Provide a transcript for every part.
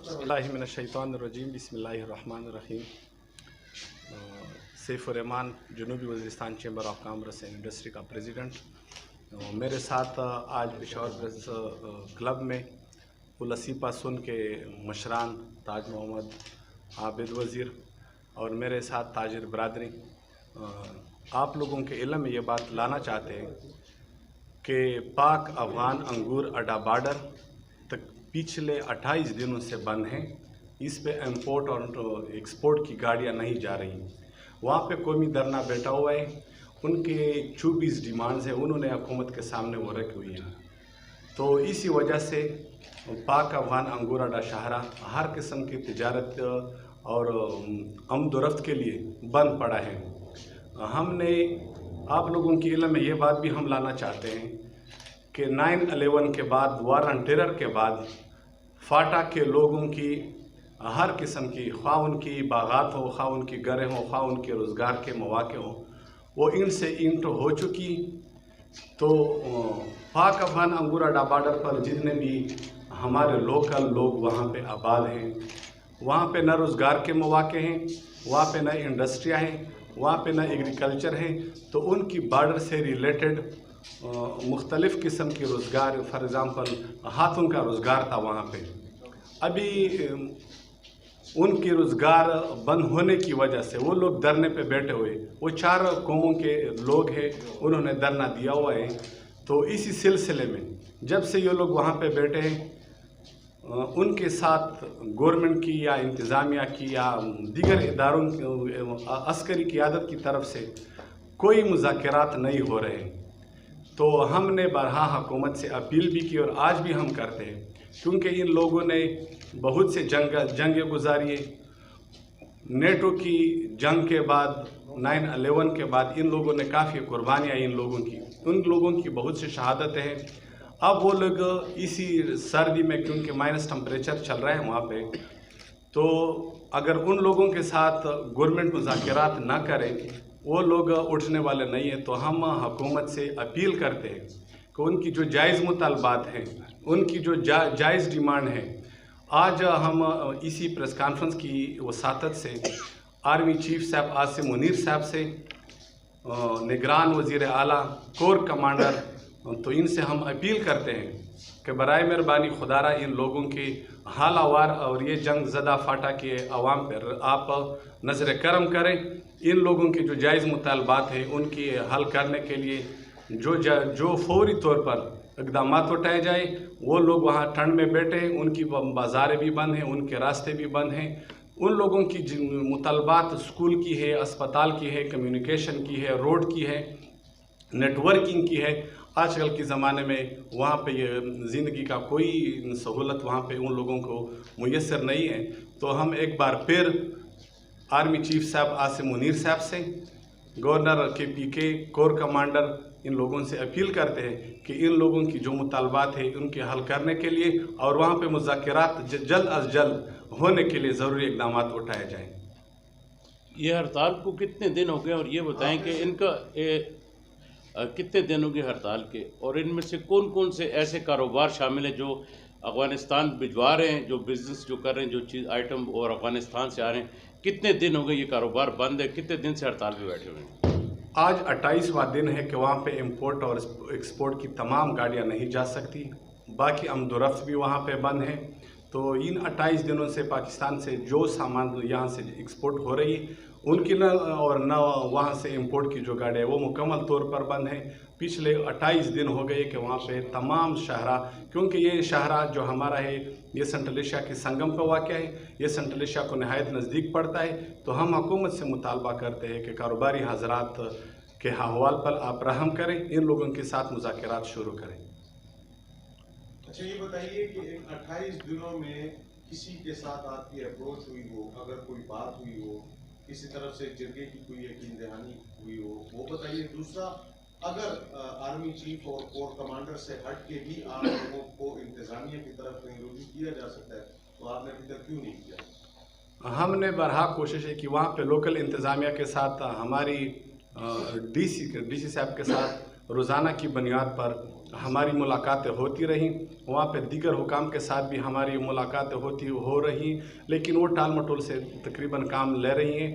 बिस्मिल्लाहिर्रहमानिर्रहीम बिस्मिल्लाहिर्रहमानिर्रहीम। सैफुर्रहमान जनूबी Waziristan chamber of commerce and industry का प्रेसिडेंट। मेरे साथ आज पेशावर प्रेस क्लब में उलसीपा सुन के मशरान ताज मोहम्मद आबिद वज़ीर और मेरे साथ ताजिर बरादरी आप लोगों के इल्म में ये बात लाना चाहते हैं कि पाक अफ़गान अंगूर अड्डा बॉर्डर तक पिछले 28 दिनों से बंद हैं। इस पे इंपोर्ट और एक्सपोर्ट की गाड़ियां नहीं जा रही। वहाँ पे कौमी धरना बैठा हुआ है। उनके 24 डिमांड्स हैं, उन्होंने हुकूमत के सामने वो रखी हुई हैं। तो इसी वजह से पाक अफ़गान अंगूर अड्डा शाहरा हर किस्म की तिजारत और आमदोरफ्त के लिए बंद पड़ा है। हमने आप लोगों की इल्म में ये बात भी हम लाना चाहते हैं कि 9/11 के बाद, वार ऑन टेरर के बाद फाटा के लोगों की हर किस्म की, ख्वाह उनकी बागात हो, ख्वाह उनकी घरें हो, ख्वाह उनके रोज़गार के मौके हों, वो इनसे इंट हो चुकी। तो पाक अफ़गान अंगूर अड्डा बॉर्डर पर जितने भी हमारे लोकल लोग वहाँ पे आबाद हैं, वहाँ पे न रोज़गार के मौके हैं, वहाँ पे न इंडस्ट्रियाँ हैं, वहाँ पे न एग्रीकल्चर है। तो उनकी बॉर्डर से रिलेटेड मुख्तलिफ़ किस्म के रोज़गार, फॉर एग्ज़ाम्पल हाथों का रोज़गार था वहाँ पे। अभी उनके रोज़गार बंद होने की वजह से वो लोग धरने पे बैठे हुए। वो 4 कौमों के लोग हैं, उन्होंने धरना दिया हुआ है। तो इसी सिलसिले में जब से ये लोग वहाँ पे बैठे हैं, उनके साथ गवर्नमेंट की या इंतज़ामिया की या दीगर इदारों अस्करी क़ियादत की तरफ से कोई मुज़ाकरात नहीं हो रहे हैं। तो हमने बरहा हुकूमत से अपील भी की और आज भी हम करते हैं, क्योंकि इन लोगों ने बहुत से जंगें गुजारी है। नेटो की जंग के बाद, 9/11 के बाद इन लोगों ने काफ़ी कुर्बानियाँ उन लोगों की बहुत सी शहादतें हैं। अब वो लोग इसी सर्दी में, क्योंकि माइनस टेम्परेचर चल रहा है वहाँ पे, तो अगर उन लोगों के साथ गवर्नमेंट मुज़ाकरात ना करें, वो लोग उठने वाले नहीं हैं। तो हम हुकूमत से अपील करते हैं कि उनकी जो जायज़ मुतालबात हैं, उनकी जो जायज़ डिमांड है, आज हम इसी प्रेस कॉन्फ्रेंस की वसातत से आर्मी चीफ साहब आसिम मुनीर साहब से, निगरान वज़ीर आला, कोर कमांडर, तो इनसे हम अपील करते हैं कि बराए मेहरबानी खुदारा इन लोगों की हालावार और ये जंग ज़दा फाटा के अवाम पर आप नज़र करम करें। इन लोगों के जो जायज़ मुतालबात हैं उनकी हल करने के लिए जो फौरी तौर पर इक़दाम उठाए जाए। वो लोग वहाँ ठंड में बैठे, उनकी बाज़ारें भी बंद हैं, उनके रास्ते भी बंद हैं। उन लोगों की मुतालबात स्कूल की है, अस्पताल की है, कम्युनिकेशन की है, रोड की है, नेटवर्किंग की है। आजकल के ज़माने में वहाँ पे ये ज़िंदगी का कोई सहूलत वहाँ पे उन लोगों को मुयस्सर नहीं है। तो हम एक बार फिर आर्मी चीफ साहब आसिम मुनीर साहब से, गवर्नर KPK, कोर कमांडर, इन लोगों से अपील करते हैं कि इन लोगों की जो मुतालबात है उनके हल करने के लिए और वहाँ पे मुज़ाकरात जल्द अज जल्द होने के लिए ज़रूरी इक़दाम उठाए जाएँ। ये हड़ताल को कितने दिन हो गए, और ये बताएं कि इनका कितने दिन हो गए हड़ताल के, और इनमें से कौन कौन से ऐसे कारोबार शामिल हैं जो अफ़गानिस्तान भिजवा रहे हैं, जो बिज़नेस जो कर रहे हैं, जो चीज़ आइटम और अफ़गानिस्तान से आ रहे हैं? कितने दिन हो गए ये कारोबार बंद है? कितने दिन से हड़ताल पे बैठे हुए हैं? आज 28वां दिन है कि वहाँ पे इंपोर्ट और एक्सपोर्ट की तमाम गाड़ियाँ नहीं जा सकती। बाकी आमदोरफ्त भी वहाँ पे बंद है। तो इन 28 दिनों से पाकिस्तान से जो सामान यहाँ से एक्सपोर्ट हो रही है उनकी न वहाँ से इंपोर्ट की जो गाड़ियाँ वो मुकम्मल तौर पर बंद है। पिछले 28 दिन हो गए कि वहाँ पे तमाम शहरा, क्योंकि ये शहरा जो हमारा है ये सेंट्रल एशिया के संगम पर वाक़ है, ये सेंट्रल एशिया को नहायत नज़दीक पड़ता है। तो हम हुकूमत से मुतालबा करते हैं कि कारोबारी हजरात के अहवाल पर आप रहम करें, इन लोगों के साथ मुज़ाकरात शुरू करें। अच्छा, ये बताइए कि 28 दिनों में किसी के साथ आपकी अप्रोच हुई हो, अगर कोई बात हुई हो, किसी तरफ से जिरगे की कोई यकीन दहानी हुई हो, वो बताइए। दूसरा, अगर आर्मी चीफ और कोर कमांडर से हट के भी आप लोगों को इंतज़ामिया की तरफ कहीं रुजू किया जा सकता है, तो आपने अभी तक क्यों नहीं किया? हमने बरहा कोशिश है कि वहाँ पे लोकल इंतज़ामिया के साथ, हमारी DC साहब के साथ روزانہ کی بنیاد پر ہماری ملاقاتیں ہوتی رہیں، وہاں پہ دیگر حکام کے ساتھ بھی ہماری ملاقاتیں ہو رہی، لیکن وہ ٹال مٹول سے تقریباً کام لے رہی ہیں۔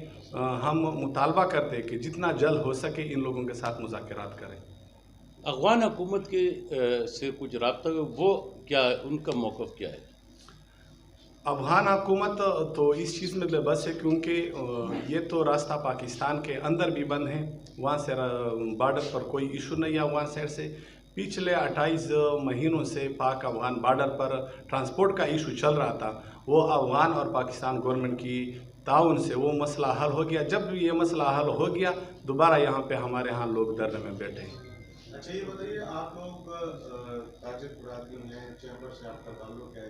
ہم مطالبہ کرتے ہیں کہ جتنا جلد ہو سکے ان لوگوں کے ساتھ مذاکرات کریں۔ افغان حکومت کے سے کچھ رابطہ وہ کیا ان کا موقف کیا ہے؟ افغان حکومت تو اس چیز میں بے بس ہے، کیونکہ یہ تو راستہ پاکستان کے اندر بھی بند ہے، وہاں سے بارڈر پر کوئی ایشو نہیں ہے افغان سائڈ سے۔ پچھلے 28 مہینوں سے پاک افغان بارڈر پر ٹرانسپورٹ کا ایشو چل رہا تھا، وہ افغان اور پاکستان گورنمنٹ کی تعاون سے وہ مسئلہ حل ہو گیا۔ جب یہ مسئلہ حل ہو گیا، دوبارہ یہاں پہ ہمارے ہاں لوگ دھرنے میں بیٹھے ہیں۔ اچھا یہ بتائیے، آپ لوگ تاجر برادری ہیں، چیمبر سے آپ کا تعلق ہے،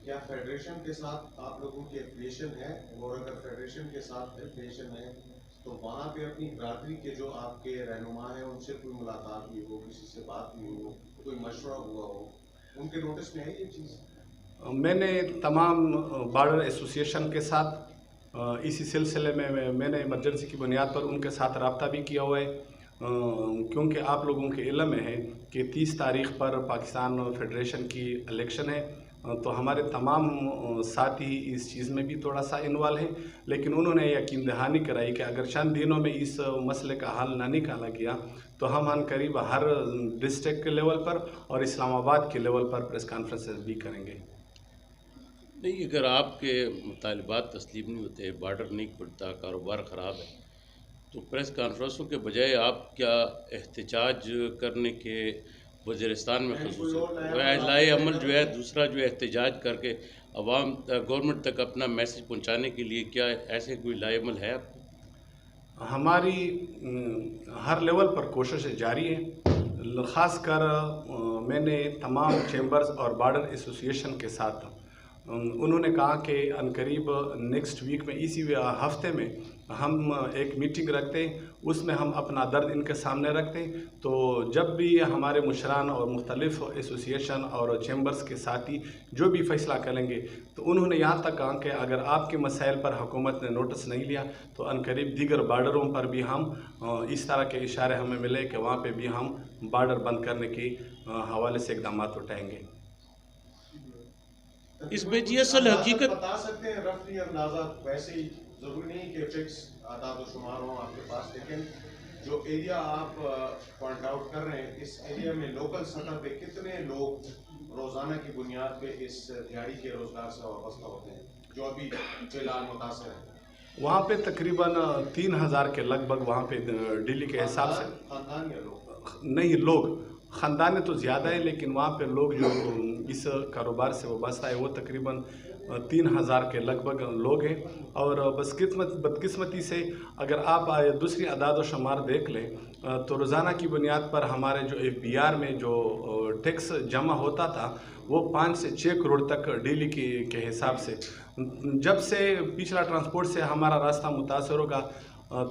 کیا فیڈریشن کے ساتھ آپ لوگوں کی ایفیلیشن ہے؟ اور اگر فیڈریشن کے ساتھ ایفیلیشن ہے تو وہاں پہ اپنی برادری کے جو آپ کے رہنما ہیں ان سے کوئی ملاقات ہوئی ہو، کسی سے بات ہوئی ہو، کوئی مشورہ ہوا ہو، ان کے نوٹس میں ہے یہ چیز؟ میں نے تمام بارڈر ایسوسیشن کے ساتھ اسی سلسلے میں میں نے ایمرجنسی کی بنیاد پر ان کے ساتھ رابطہ بھی کیا ہوا ہے، کیونکہ آپ لوگوں کے علم میں ہے کہ 30 تاریخ پر پاکستان فیڈریشن کی الیکشن ہے، تو ہمارے تمام ساتھی اس چیز میں بھی تھوڑا سا انوالو ہیں، لیکن انہوں نے یقین دہانی کرائی کہ اگر چند دنوں میں اس مسئلے کا حل نہ نکالا گیا تو ہم عن قریب ہر ڈسٹرکٹ کے لیول پر اور اسلام آباد کے لیول پر پریس کانفرنسز بھی کریں گے۔ نہیں، اگر آپ کے مطالبات تسلیم نہیں ہوتے، بارڈر نہیں کھلتا، کاروبار خراب ہے، تو پریس کانفرنسوں کے بجائے آپ کیا احتجاج کرنے کے وزیرستان میں خصوصاً لائے عمل جو ہے دوسرا جو احتجاج کر کے عوام گورنمنٹ تک اپنا میسج پہنچانے کے لیے کیا ایسے کوئی لائے عمل ہے آپ کو؟ ہماری ہر لیول پر کوششیں جاری ہیں، خاص کر میں نے تمام چیمبرز اور بارڈر ایسوسیشن کے ساتھ انہوں نے کہا کہ عنقریب نیکسٹ ویک میں اسی ہفتے میں ہم ایک میٹنگ رکھتے ہیں، اس میں ہم اپنا درد ان کے سامنے رکھتے ہیں، تو جب بھی ہمارے مشران اور مختلف ایسوسیشن اور چیمبرز کے ساتھی جو بھی فیصلہ کریں گے تو انہوں نے یہاں تک کہا کہ اگر آپ کے مسائل پر حکومت نے نوٹس نہیں لیا تو عنقریب دیگر بارڈروں پر بھی ہم اس طرح کے اشارے ہمیں ملے کہ وہاں پہ بھی ہم بارڈر بند کرنے کے حوالے سے اقدامات اٹھائیں گے۔ اس میں جی اصل حقیقت بتا سکتے ہیں رفلی اندازہ، ویسے ہی ضروری نہیں کہ فکس اعداد و شمار ہوں آپ کے پاس، لیکن جو ایریا آپ پوائنٹ آؤٹ کر رہے ہیں اس ایریا میں لوکل سطح پہ کتنے لوگ روزانہ کی بنیاد پہ اس دیہڑی کے روزگار سے وابستہ ہوتے ہیں جو ابھی فی الحال متاثر ہیں؟ وہاں پہ تقریباً 3000 کے لگ بھگ وہاں پہ ڈیلی کے حساب سے خاندان یا لوگ؟ نہیں، لوگ خاندان تو زیادہ ہے، لیکن وہاں پہ لوگ جو اس کاروبار سے وابستہ ہے وہ تقریباً 3000 کے لگ بھگ لوگ ہیں، اور بدقسمتی سے اگر آپ دوسری اعداد و شمار دیکھ لیں تو روزانہ کی بنیاد پر ہمارے جو FBR میں جو ٹیکس جمع ہوتا تھا وہ 5 سے 6 کروڑ تک ڈیلی کے حساب سے، جب سے پچھلا ٹرانسپورٹ سے ہمارا راستہ متاثر ہوگا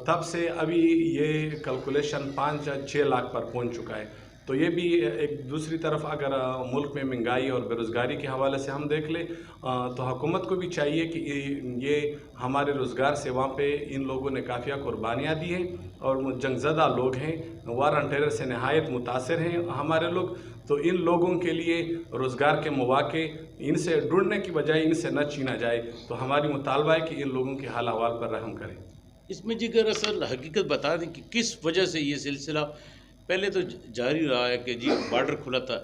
تب سے ابھی یہ کیلکولیشن 5 یا 6 لاکھ پر پہنچ چکا ہے۔ تو یہ بھی ایک دوسری طرف اگر ملک میں مہنگائی اور بے روزگاری کے حوالے سے ہم دیکھ لیں تو حکومت کو بھی چاہیے کہ یہ ہمارے روزگار سے وہاں پہ ان لوگوں نے کافی قربانیاں دی ہیں اور جنگ زدہ لوگ ہیں، وار اینڈ ٹیرر سے نہایت متاثر ہیں ہمارے لوگ، تو ان لوگوں کے لیے روزگار کے مواقع ان سے ڈھونڈنے کی بجائے ان سے نہ چھینا جائے، تو ہماری مطالبہ ہے کہ ان لوگوں کے حال احوال پر رحم کریں۔ اس میں جگر اصل حقیقت بتا دیں کہ کس وجہ سے یہ سلسلہ پہلے تو جاری رہا ہے کہ جی بارڈر کھلا تھا،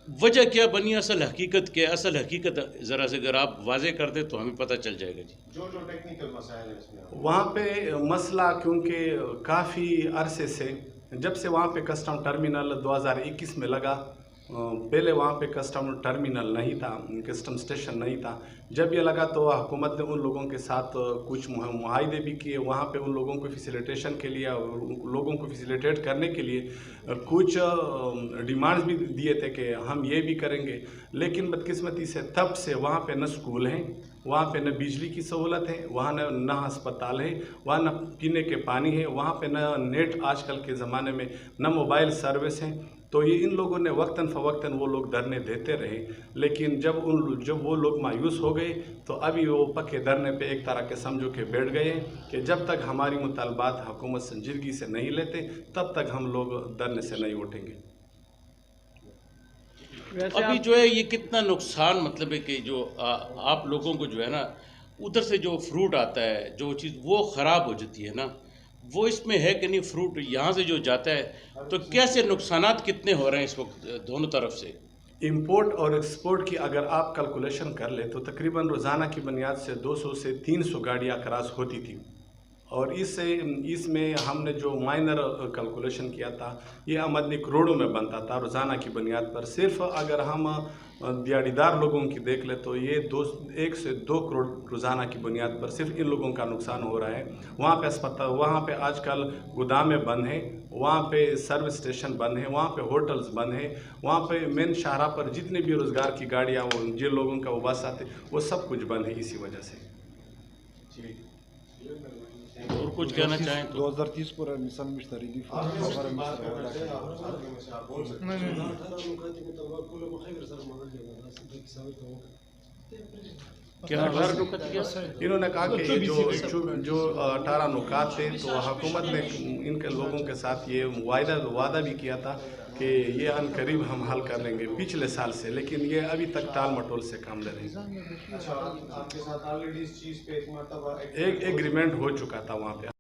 وجہ کیا بنی، اصل حقیقت کیا، اصل حقیقت ذرا سے اگر آپ واضح کر دیں تو ہمیں پتہ چل جائے گا جی۔ جو ٹیکنیکل مسائل ہیں اس میں وہاں پہ مسئلہ کیونکہ کافی عرصے سے جب سے وہاں پہ کسٹم ٹرمینل 2021 میں لگا، پہلے وہاں پہ کسٹم ٹرمینل نہیں تھا، کسٹم اسٹیشن نہیں تھا، جب یہ لگا تو حکومت نے ان لوگوں کے ساتھ کچھ معاہدے بھی کیے، وہاں پہ ان لوگوں کو فیسیلیٹیشن کے لیے لوگوں کو فیسیلیٹیٹ کرنے کے لیے کچھ ڈیمانڈز بھی دیے تھے کہ ہم یہ بھی کریں گے، لیکن بدقسمتی سے تب سے وہاں پہ نہ اسکول ہیں، वहाँ पे न बिजली की सहूलत है, वहाँ न अस्पताल है, वहाँ न पीने के पानी है, वहाँ पे न नेट आजकल के ज़माने में, न मोबाइल सर्विस है। तो ये इन लोगों ने वक्तन फ़वक्तन वो लोग धरने देते रहे, लेकिन जब वो लोग मायूस हो गए तो अभी वो पक्के धरने पे एक तरह के समझो के बैठ गए कि जब तक हमारी मुतालबात हुकूमत संजीदगी से नहीं लेते तब तक हम लोग धरने से नहीं उठेंगे। अभी जो है ये कितना नुकसान, मतलब है कि जो आप लोगों को जो है ना उधर से जो फ्रूट आता है, जो चीज़ वो ख़राब हो जाती है ना, वो इसमें है कि नहीं? फ्रूट यहाँ से जो जाता है तो कैसे नुकसानात कितने हो रहे हैं इस वक्त दोनों तरफ से? इंपोर्ट और एक्सपोर्ट की अगर आप कैलकुलेशन कर ले तो तकरीबन रोज़ाना की बुनियाद से 200 से 300 गाड़ियाँ क्रॉस होती थी, और इसमें हमने जो माइनर कैलकुलेशन किया था ये आमदनी करोड़ों में बनता था रोज़ाना की बुनियाद पर। सिर्फ अगर हम दिहाड़ीदार लोगों की देख ले तो ये 1 से 2 करोड़ रोज़ाना की बुनियाद पर सिर्फ इन लोगों का नुकसान हो रहा है। वहाँ पे अस्पताल, वहाँ पे आजकल गोदामें बंद हैं, वहाँ पे सर्विस स्टेशन बंद हैं, वहाँ पे होटल्स बंद हैं, वहाँ पे मेन शाहरा पर जितने भी रोज़गार की गाड़ियाँ जिन लोगों का वो बस आते वो सब कुछ बंद है इसी वजह से। और कुछ कहना चाहें तो? 2030 पूरा मिशन मुश्तरी की क्या इन्होंने कहा कि जो 18 नुकात थे तो हुकूमत ने इनके लोगों के साथ ये वादा भी किया था कि ये अनकरीब हम हल कर लेंगे पिछले साल से, लेकिन ये अभी तक टाल मटोल से काम ले रहे हैं। अच्छा, आपके साथ ऑलरेडी इस चीज़ पे एक मर्तबा एक एग्रीमेंट हो चुका था वहाँ पे।